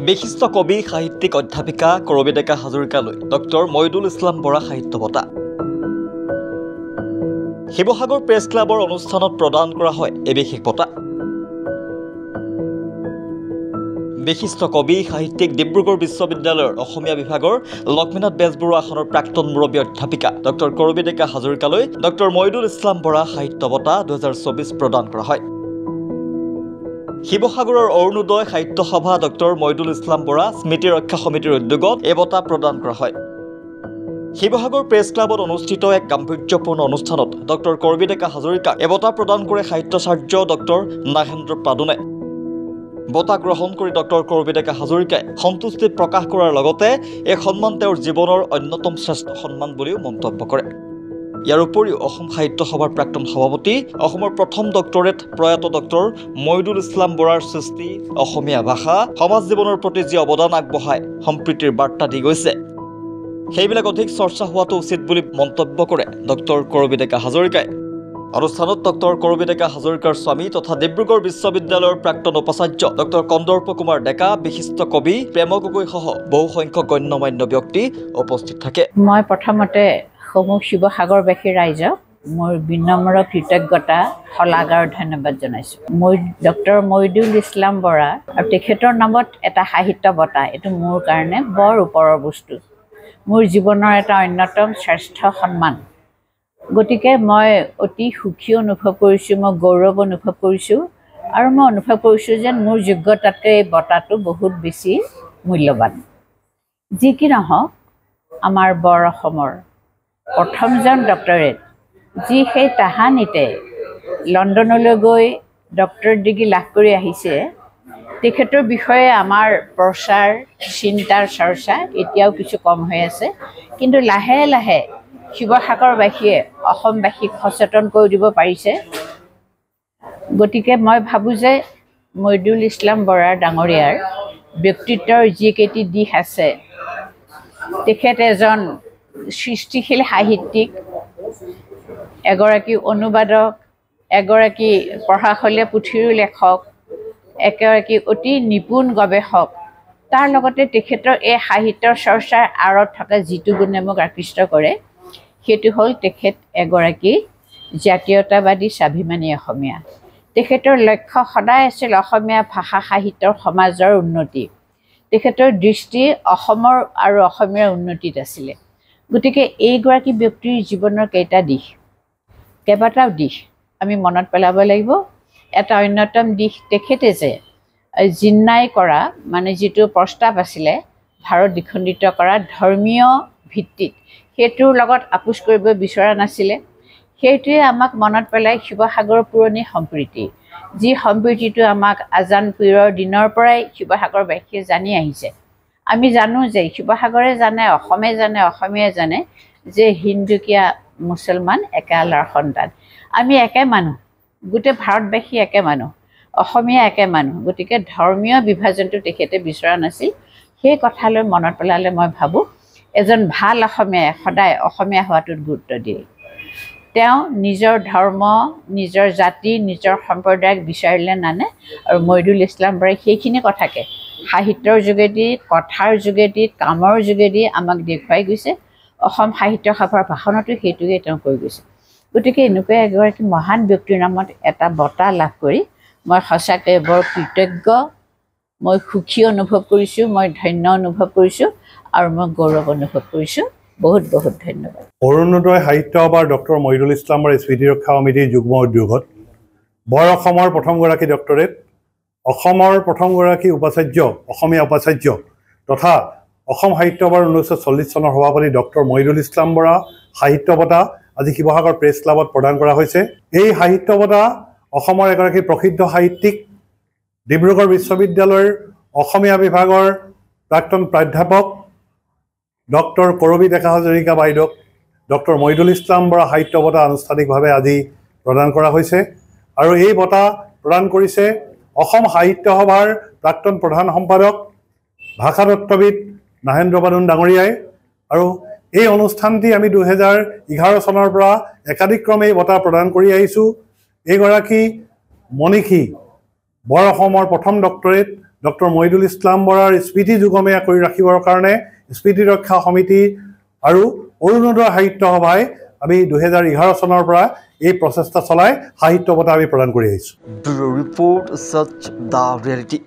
বিশিষ্ট কবি সাহিত্যিক অধ্যাপিকা কৰবী ডেকা হাজৰিকালৈ ডক্টৰ মইদুল ইছলাম বৰা সাহিত্য বঁটা। শিৱসাগৰ প্ৰেছ ক্লাবৰ অনুষ্ঠানত প্ৰদান কৰা হয় এই বিশেষ বঁটা। বিশিষ্ট কবি সাহিত্যিক ডিব্ৰুগড় বিশ্ববিদ্যালয়ৰ অসমীয়া বিভাগৰ লক্ষ্মীনাথ বেজবৰুৱা আসনৰ প্ৰাক্তন মুৰব্বী অধ্যাপিকা ডক্টৰ কৰবী ডেকা হাজৰিকালৈ ডক্টৰ মইদুল ইছলাম বৰা সাহিত্য বঁটা 2024 প্ৰদান কৰা হয়। শিৱসাগৰৰ অৰুণোদয় সাহিত্য সভা ডক্টৰ মইদুল ইছলাম বৰা স্মৃতি ৰক্ষা সমিতিৰ উদ্যোগত এই বঁটা প্ৰদান কৰা হয়। শিৱসাগৰ প্ৰেছ ক্লাবত অনুষ্ঠিত এক গাম্ভীৰ্যপূৰ্ণ অনুষ্ঠানত ডক্টৰ কৰবী ডেকা হাজৰিকাক এই বঁটা প্ৰদান কৰে সাহিত্যাচাৰ্য ডক্টৰ নাগেন্দ্ৰ পাদুনে। বঁটা গ্ৰহণ কৰি ডক্টৰ কৰবী ডেকা হাজৰিকাই সন্তুষ্টি প্ৰকাশ কৰাৰ লগতে এই সন্মান তেওঁৰ জীৱনৰ অন্যতম শ্ৰেষ্ঠ সন্মান বুলিও মন্তব্য কৰে। ইয়াৰ উপৰিও অসম সাহিত্য সভাৰ প্ৰাক্তন সভাপতি, অসমৰ প্ৰথম ডক্টৰেট প্ৰয়াত ডক্টৰ মইদুল ইছলাম বৰাৰ সৃষ্টি, অসমীয়া ভাষা, সমাজ জীৱনৰ প্ৰতি যি অৱদান আগবঢ়াই সম্প্ৰীতিৰ বাৰ্তা দি গৈছে, সেইবিলাক অধিক চৰ্চা হোৱাটো উচিত বুলি মন্তব্য কৰে ডক্টৰ কৰবী ডেকা হাজৰিকাই। অনুষ্ঠানত ডক্টৰ কৰবী ডেকা হাজৰিকাৰ স্বামী তথা ডিব্ৰুগড় বিশ্ববিদ্যালয়ৰ প্ৰাক্তন উপাচাৰ্য ডক্টৰ কন্দৰ্প কুমাৰ ডেকা, বিশিষ্ট কবি প্ৰেম গগৈ সহ বহু সংখ্যক গণ্যমান্য ব্যক্তি উপস্থিত থাকে। মই প্ৰথমতে সমূহ শিৱসাগৰবাসী ৰাইজক মোৰ বিনম্ৰ কৃতজ্ঞতা, শলাগ আৰু ধন্যবাদ জনাইছোঁ। ডক্টৰ মইদুল ইছলাম বৰা আৰু তেখেতৰ নামত এটা সাহিত্য বঁটা, এইটো মোৰ কাৰণে বৰ ওপৰৰ বস্তু, মোৰ জীৱনৰ এটা অন্যতম শ্ৰেষ্ঠ সন্মান। গতিকে মই অতি সুখী অনুভৱ কৰিছোঁ, মই গৌৰৱ অনুভৱ কৰিছোঁ আৰু মই অনুভৱ কৰিছোঁ যেন মোৰ যোগ্যতাতকৈ এই বঁটাটো বহুত বেছি মূল্যৱান। যি কি নহওক, আমাৰ বৰ অসমৰ প্ৰথমজন ডক্টৰেট, যি সেই তাহানিতে লণ্ডনলৈ গৈ ডক্টৰেট ডিগ্ৰী লাভ কৰি আহিছে, তেখেতৰ বিষয়ে আমাৰ প্ৰচাৰ, চিন্তাৰ চৰ্চা এতিয়াও কিছু কম হৈ আছে। কিন্তু লাহে লাহে শিৱসাগৰবাসীয়ে অসমবাসীক সচেতন কৰি দিব পাৰিছে। গতিকে মই ভাবোঁ যে মইদুল ইছলাম বৰা ডাঙৰীয়াৰ ব্যক্তিত্বৰ যিকেইটি দিশ আছে, তেখেত এজন সৃষ্টিশীল সাহিত্যিক, এগৰাকী অনুবাদক, এগৰাকী প্ৰভাশলীয়া পুথিৰো লেখক, এগৰাকী অতি নিপুণ গৱেষক। তাৰ লগতে তেখেতৰ এই সাহিত্যৰ চৰ্চাৰ আঁৰত থকা যিটো গুণে মোক আকৃষ্ট কৰে, সেইটো হ'ল তেখেত এগৰাকী জাতীয়তাবাদী স্বাভিমানী অসমীয়া। তেখেতৰ লক্ষ্য সদায় আছিল অসমীয়া ভাষা সাহিত্যৰ সমাজৰ উন্নতি। তেখেতৰ দৃষ্টি অসমৰ আৰু অসমীয়াৰ উন্নতিত আছিলে। গতিকে এইগৰাকী ব্যক্তিৰ জীৱনৰ কেইবাটাও দিশ আমি মনত পেলাব লাগিব। এটা অন্যতম দিশ, তেখেতে যে জিন্নাই কৰা মানে যিটো প্ৰস্তাৱ আছিলে ভাৰত দ্বিখণ্ডিত কৰা ধৰ্মীয় ভিত্তিত, সেইটোৰ লগত আপোচ কৰিব বিচৰা নাছিলে। সেইটোৱে আমাক মনত পেলাই শিৱসাগৰৰ পুৰণি সম্প্ৰীতি, যি সম্প্ৰীতিটো আমাক আজান পীৰৰ দিনৰ পৰাই শিৱসাগৰবাসীয়ে জানি আহিছে। আমি জানো যে শিৱসাগৰে জানে, অসমে জানে, অসমীয়াই জানে যে হিন্দুকীয়া মুছলমান একে আল্লাৰ সন্তান, আমি একে মানুহ, গোটেই ভাৰতবাসী একে মানুহ, অসমীয়া একে মানুহ। গতিকে ধৰ্মীয় বিভাজনটো তেখেতে বিচৰা নাছিল। সেই কথালৈ মনত পেলালে মই ভাবোঁ এজন ভাল অসমীয়াই সদায় অসমীয়া হোৱাটোত গুৰুত্ব দিয়ে। তেওঁ নিজৰ ধৰ্ম, নিজৰ জাতি, নিজৰ সম্প্ৰদায়ক বিচাৰিলে নানে। আৰু মইদুল ইছলাম বৰাই সেইখিনি কথাকে সাহিত্যৰ যোগেদি, কথাৰ যোগেদি, কামৰ যোগেদি আমাক দেখুৱাই গৈছে। অসম সাহিত্য সভাৰ ভাষণতো সেইটোকে তেওঁ কৈ গৈছে। গতিকে এনেকুৱা এগৰাকী মহান ব্যক্তিৰ নামত এটা বঁটা লাভ কৰি মই সঁচাকৈ বৰ কৃতজ্ঞ, মই সুখী অনুভৱ কৰিছোঁ, মই ধন্য অনুভৱ কৰিছোঁ আৰু মই গৌৰৱ অনুভৱ কৰিছোঁ। বহুত বহুত ধন্যবাদ। অৰুণোদয় সাহিত্য সভাৰ ডক্টৰ মইদুল ইছলাম বৰা স্মৃতি ৰক্ষা সমিতিৰ যুগ্ম উদ্যোগত বৰ অসমৰ প্ৰথমগৰাকী ডক্টৰেট, অসমৰ প্ৰথমগৰাকী উপাচাৰ্য, অসমীয়া উপাচাৰ্য তথা অসম সাহিত্য সভাৰ 1940 চনৰ সভাপতি ডক্টৰ মইদুল ইছলাম বৰা সাহিত্য বঁটা আজি শিৱসাগৰ প্ৰেছ ক্লাবত প্ৰদান কৰা হৈছে। এই সাহিত্য বঁটা অসমৰ এগৰাকী প্ৰসিদ্ধ সাহিত্যিক, ডিব্ৰুগড় বিশ্ববিদ্যালয়ৰ অসমীয়া বিভাগৰ প্ৰাক্তন প্ৰাধ্যাপক ডক্টৰ কৰবী ডেকা হাজৰিকা বাইদেউক ডক্টৰ মইদুল ইছলাম বৰা সাহিত্য বঁটা আনুষ্ঠানিকভাৱে আজি প্ৰদান কৰা হৈছে। আৰু এই বঁটা প্ৰদান কৰিছে অসম সাহিত্য সভাৰ প্ৰাক্তন প্ৰধান সম্পাদক, ভাষাতত্ত্ববিদ নাগেন্দ্ৰ পাদুন ডাঙৰীয়াই। আৰু এই অনুষ্ঠানটি আমি 2011 চনৰ পৰা একাধিক্ৰমে এই বঁটা প্ৰদান কৰি আহিছোঁ। এইগৰাকী মনীষী বৰ অসমৰ প্ৰথম ডক্টৰেট ডক্টৰ মহিদুল ইছলাম বৰাৰ স্মৃতি যুগমীয়া কৰি ৰাখিবৰ কাৰণে স্মৃতি ৰক্ষা সমিতি আৰু অৰুণোদয় সাহিত্য সভাই আমি 2011 চনৰ পৰা এই প্ৰচেষ্টা চলাই সাহিত্য বঁটা আমি প্ৰদান কৰি আহিছোঁ। ব্যুৰ ৰিপৰ্ট, সচ দ্য ৰিয়েলিটি।